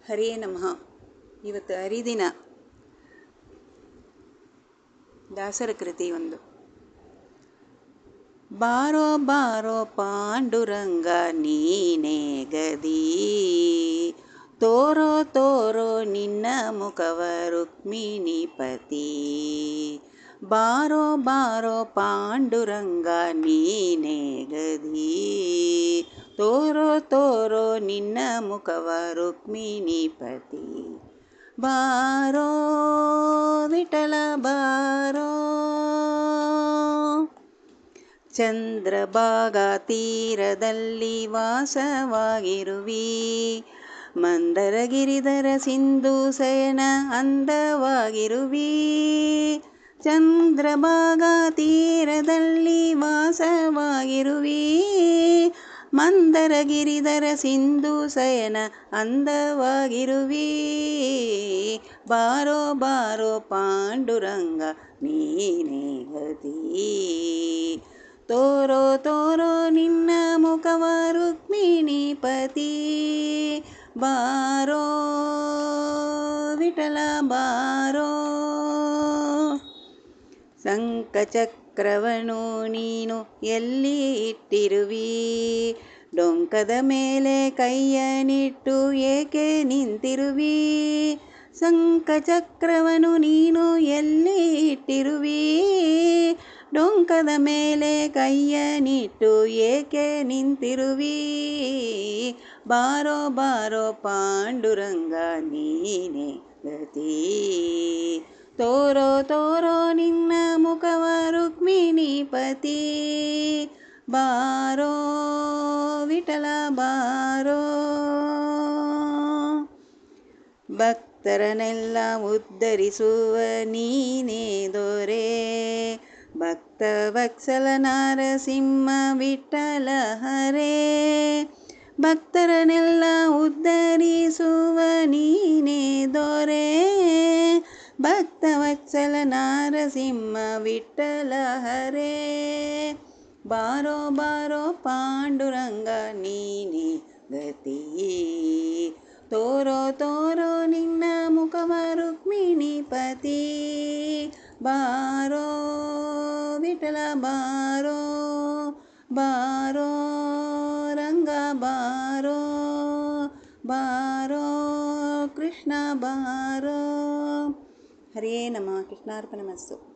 ಹರೇ ನಮಃ. ಇವತ್ತು ಹರಿದಿನ ದಾಸರ ಕೃತಿ ಒಂದು. ಬಾರೋ ಬಾರೋ ಪಾಂಡುರಂಗ ನೀನೇ ಗದಿ, ತೋರೋ ತೋರೋ ನಿನ್ನ ಮುಖವ ರುಕ್ಮಿಣಿಪತಿ. ಬಾರೋ ಬಾರೋ ಪಾಂಡುರಂಗ ನೀನೇ ಗದಿ, ತೋರೋ ತೋರೋ ನಿನ್ನ ಮುಖವ ರುಕ್ಮಿಣಿಪತಿ. ಬಾರೋ ವಿಠಲ ಬಾರೋ, ಚಂದ್ರಭಾಗಾ ತೀರದಲ್ಲಿ ವಾಸವಾಗಿರುವಿ, ಮಂದರ ಗಿರಿಧರ ಸಿಂಧು ಶಯನ ಅಂದವಾಗಿರುವಿ. ಚಂದ್ರಭಾಗಾ ತೀರದಲ್ಲಿ ವಾಸವಾಗಿರುವಿ, ಮಂದರ ಗಿರಿಧರ ಸಿಂಧು ಶಯನ ಅಂದವಾಗಿರುವಿ. ಬಾರೋ ಬಾರೋ ಪಾಂಡುರಂಗ ನೀನೇ ಗತಿ, ತೋರೋ ತೋರೋ ನಿನ್ನ ಮುಖವ ರುಕ್ಮಿಣಿಪತಿ. ಬಾರೋ ವಿಠಲ ಬಾರೋ, ಶಂಖಚಕ್ರವನು ನೀನು ಎಲ್ಲಿ ಇಟ್ಟಿರುವಿ, ಡೊಂಕದ ಮೇಲೆ ಕೈಯನಿಟ್ಟು ಏಕೆ ನಿಂತಿರುವಿ. ಶಂಖಚಕ್ರವನು ನೀನು ಎಲ್ಲಿ ಇಟ್ಟಿರುವಿ, ಡೊಂಕದ ಮೇಲೆ ಕೈಯನಿಟ್ಟು ಏಕೆ ನಿಂತಿರುವಿ. ಬಾರೋ ಬಾರೋ ಪಾಂಡುರಂಗ ನೀನೇ ಗತಿ, ತೋರೋ ತೋರೋ ನಿನ್ನ ಮುಖವ ರುಕ್ಮಿಣಿಪತಿ. ಬಾರೋ ವಿಠಲ ಬಾರೋ, ಭಕ್ತರನ್ನೆಲ್ಲ ಉದ್ಧರಿಸುವ ನೀನೇ ದೊರೆ, ಭಕ್ತವತ್ಸಲ ನಾರಸಿಂಹ ವಿಠಲ ಹರೇ. ಭಕ್ತರನ್ನೆಲ್ಲ ಉದ್ಧರಿಸುವ ನೀನೇ ದೊರೆ, ಭಕ್ತವತ್ಸಲ ನಾರಸಿಂಹ ವಿಠಲ ಹರೇ. ಬಾರೋ ಬಾರೋ ಪಾಂಡುರಂಗ ನೀನೇ ಗತಿ, ತೋರೋ ತೋರೋ ನಿನ್ನ ಮುಖವ ರುಕ್ಮಿಣಿಪತಿ. ಬಾರೋ ವಿಠಲ ಬಾರೋ, ಬಾರೋ ರಂಗ ಬಾರೋ, ಬಾರೋ ಕೃಷ್ಣ ಬಾರೋ. ಹರೇ ನಮಃ. ಕೃಷ್ಣಾರ್ಪಣಮಸ್ತು.